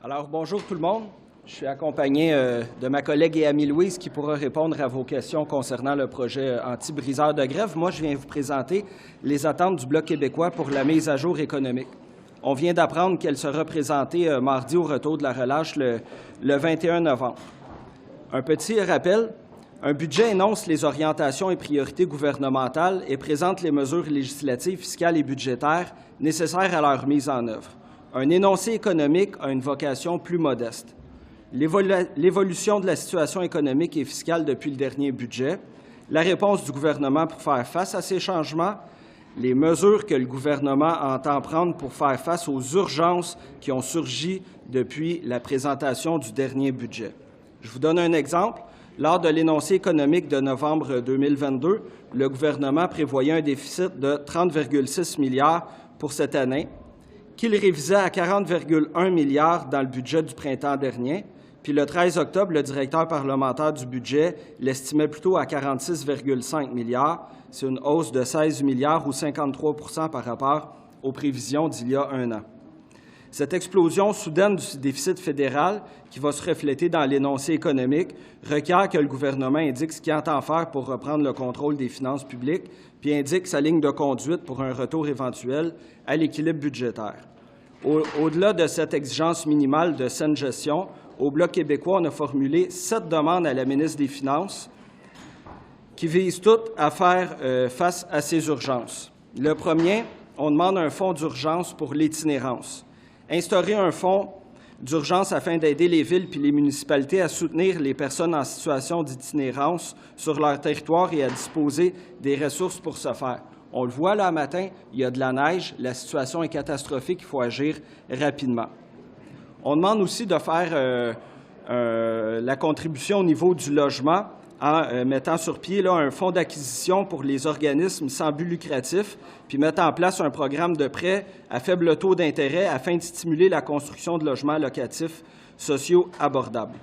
Alors, bonjour tout le monde. Je suis accompagné de ma collègue et amie Louise qui pourra répondre à vos questions concernant le projet anti-briseur de grève. Moi, je viens vous présenter les attentes du Bloc québécois pour la mise à jour économique. On vient d'apprendre qu'elle sera présentée mardi au retour de la relâche le 21 novembre. Un petit rappel, un budget énonce les orientations et priorités gouvernementales et présente les mesures législatives, fiscales et budgétaires nécessaires à leur mise en œuvre. Un énoncé économique a une vocation plus modeste. L'évolution de la situation économique et fiscale depuis le dernier budget, la réponse du gouvernement pour faire face à ces changements, les mesures que le gouvernement entend prendre pour faire face aux urgences qui ont surgi depuis la présentation du dernier budget. Je vous donne un exemple. Lors de l'énoncé économique de novembre 2022, le gouvernement prévoyait un déficit de 30,6 milliards pour cette année, qu'il révisait à 40,1 milliards dans le budget du printemps dernier. Puis le 13 octobre, le directeur parlementaire du budget l'estimait plutôt à 46,5 milliards. C'est une hausse de 16 milliards ou 53 % par rapport aux prévisions d'il y a un an. Cette explosion soudaine du déficit fédéral, qui va se refléter dans l'énoncé économique, requiert que le gouvernement indique ce qu'il entend faire pour reprendre le contrôle des finances publiques, puis indique sa ligne de conduite pour un retour éventuel à l'équilibre budgétaire. Au-delà de cette exigence minimale de saine gestion, au Bloc québécois, on a formulé 7 demandes à la ministre des Finances qui visent toutes à faire face à ces urgences. Le premier, on demande un fonds d'urgence pour l'itinérance. Instaurer un fonds d'urgence afin d'aider les villes puis les municipalités à soutenir les personnes en situation d'itinérance sur leur territoire et à disposer des ressources pour ce faire. On le voit là, matin, il y a de la neige, la situation est catastrophique, il faut agir rapidement. On demande aussi de faire la contribution au niveau du logement en mettant sur pied là, un fonds d'acquisition pour les organismes sans but lucratif, puis mettre en place un programme de prêt à faible taux d'intérêt afin de stimuler la construction de logements locatifs sociaux abordables.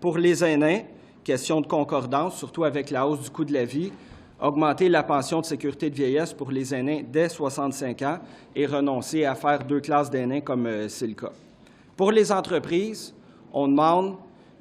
Pour les aînés, question de concordance, surtout avec la hausse du coût de la vie, augmenter la pension de sécurité de vieillesse pour les aînés dès 65 ans et renoncer à faire 2 classes d'aînés comme c'est le cas. Pour les entreprises, on demande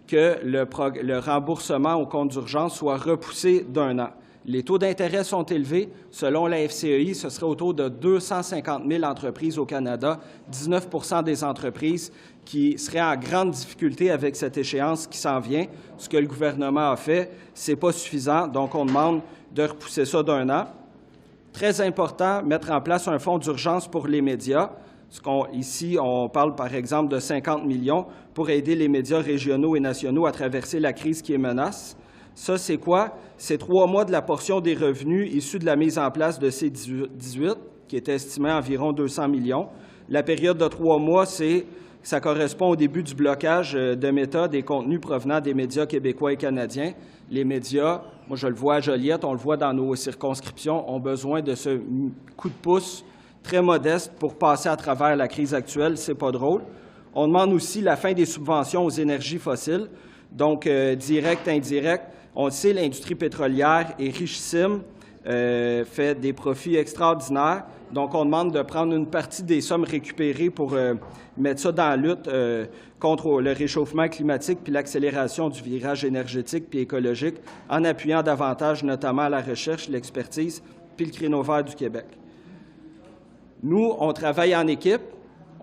que le remboursement au compte d'urgence soit repoussé d'1 an. Les taux d'intérêt sont élevés. Selon la FCEI, ce serait autour de 250 000 entreprises au Canada, 19 % des entreprises qui seraient en grande difficulté avec cette échéance qui s'en vient. Ce que le gouvernement a fait, ce n'est pas suffisant, donc on demande de repousser ça d'1 an. Très important, mettre en place un fonds d'urgence pour les médias. Ici, on parle par exemple de 50 millions pour aider les médias régionaux et nationaux à traverser la crise qui les menace. Ça, c'est quoi? C'est 3 mois de la portion des revenus issus de la mise en place de C-18, qui est estimée à environ 200 millions. La période de 3 mois, ça correspond au début du blocage de Meta des contenus provenant des médias québécois et canadiens. Les médias, moi je le vois à Joliette, on le voit dans nos circonscriptions, ont besoin de ce coup de pouce très modeste pour passer à travers la crise actuelle. C'est pas drôle. On demande aussi la fin des subventions aux énergies fossiles, donc direct, indirect. On le sait, l'industrie pétrolière est richissime, fait des profits extraordinaires. Donc, on demande de prendre une partie des sommes récupérées pour mettre ça dans la lutte contre le réchauffement climatique puis l'accélération du virage énergétique puis écologique en appuyant davantage notamment la recherche, l'expertise puis le créneau vert du Québec. Nous, on travaille en équipe.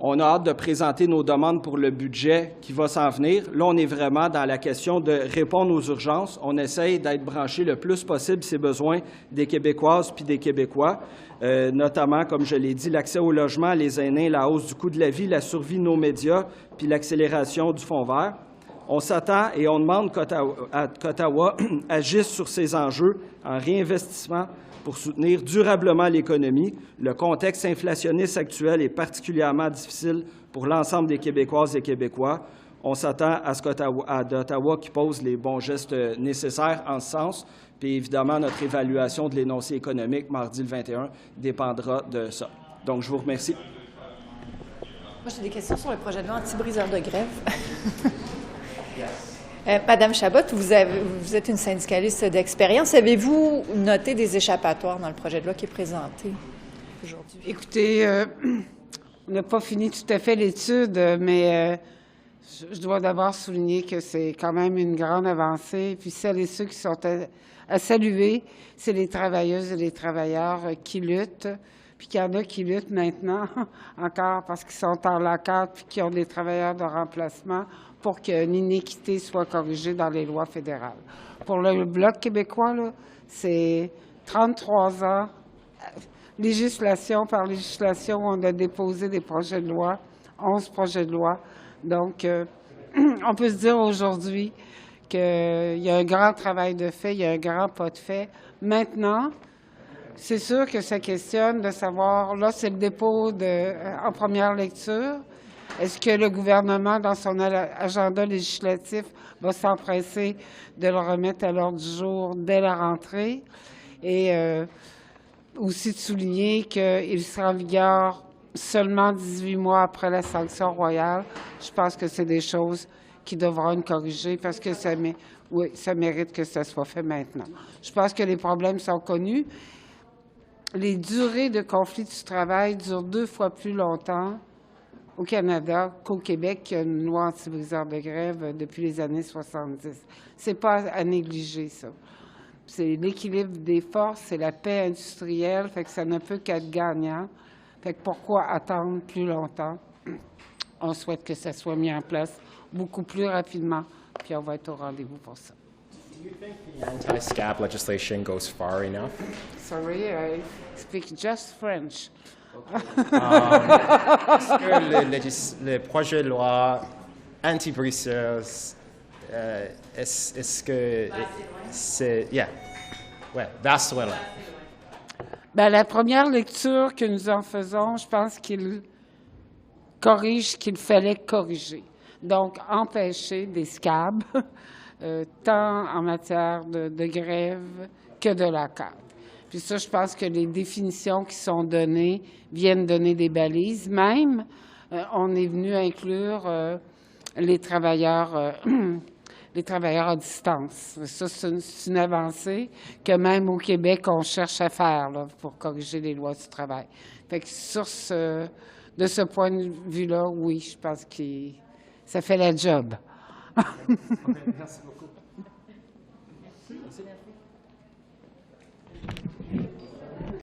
On a hâte de présenter nos demandes pour le budget qui va s'en venir. Là, on est vraiment dans la question de répondre aux urgences. On essaye d'être branché le plus possible ces besoins des Québécoises puis des Québécois, notamment, comme je l'ai dit, l'accès au logement, les aînés, la hausse du coût de la vie, la survie de nos médias puis l'accélération du fonds vert. On s'attend et on demande qu'Ottawa agisse sur ces enjeux en réinvestissement pour soutenir durablement l'économie. Le contexte inflationniste actuel est particulièrement difficile pour l'ensemble des Québécoises et Québécois. On s'attend à ce d'Ottawa qui pose les bons gestes nécessaires en ce sens. Puis évidemment, notre évaluation de l'énoncé économique mardi le 21 dépendra de ça. Donc, je vous remercie. Moi, j'ai des questions sur le projet de loi anti-briseur de grève. Madame Chabot, vous êtes une syndicaliste d'expérience. Avez-vous noté des échappatoires dans le projet de loi qui est présenté aujourd'hui? Écoutez, on n'a pas fini tout à fait l'étude, mais Je dois d'abord souligner que c'est quand même une grande avancée. Puis celles et ceux qui sont à saluer, c'est les travailleuses et les travailleurs qui luttent. Puis qu'il y en a qui luttent maintenant encore parce qu'ils sont en lockout puis qui ont des travailleurs de remplacement pour qu'une inéquité soit corrigée dans les lois fédérales. Pour le Bloc québécois, là, c'est 33 ans, législation par législation, on a déposé des projets de loi, 11 projets de loi. Donc, on peut se dire aujourd'hui qu'il y a un grand travail de fait, il y a un grand pas de fait. Maintenant, c'est sûr que ça questionne de savoir, là, c'est le dépôt en première lecture. Est-ce que le gouvernement, dans son agenda législatif, va s'empresser de le remettre à l'ordre du jour dès la rentrée? Et aussi de souligner qu'il sera en vigueur seulement 18 mois après la sanction royale. Je pense que c'est des choses qui devront être corrigées parce que ça mérite que ça soit fait maintenant. Je pense que les problèmes sont connus. Les durées de conflit du travail durent 2 fois plus longtemps au Canada qu'au Québec, qui a une loi anti-briseur de grève depuis les années 70. C'est pas à négliger, ça. C'est l'équilibre des forces, c'est la paix industrielle, fait que ça ne peut qu'être gagnant. Fait que pourquoi attendre plus longtemps? On souhaite que ça soit mis en place beaucoup plus rapidement, puis on va être au rendez-vous pour ça. Do you think the anti-SCAP legislation goes far enough? Sorry, I speak just French. Est-ce que le projet de loi anti-briseurs, est-ce que c'est... Yeah. Ouais, that's well. Bien, la première lecture que nous en faisons, je pense qu'il corrige ce qu'il fallait corriger. Donc, empêcher des SCAB, tant en matière de grève que de lockout. Puis ça, je pense que les définitions qui sont données viennent donner des balises. Même, on est venu inclure les travailleurs à distance. Ça, c'est une avancée que même au Québec, on cherche à faire là, pour corriger les lois du travail. Fait que de ce point de vue-là, oui, je pense que ça fait la job. Okay, merci beaucoup.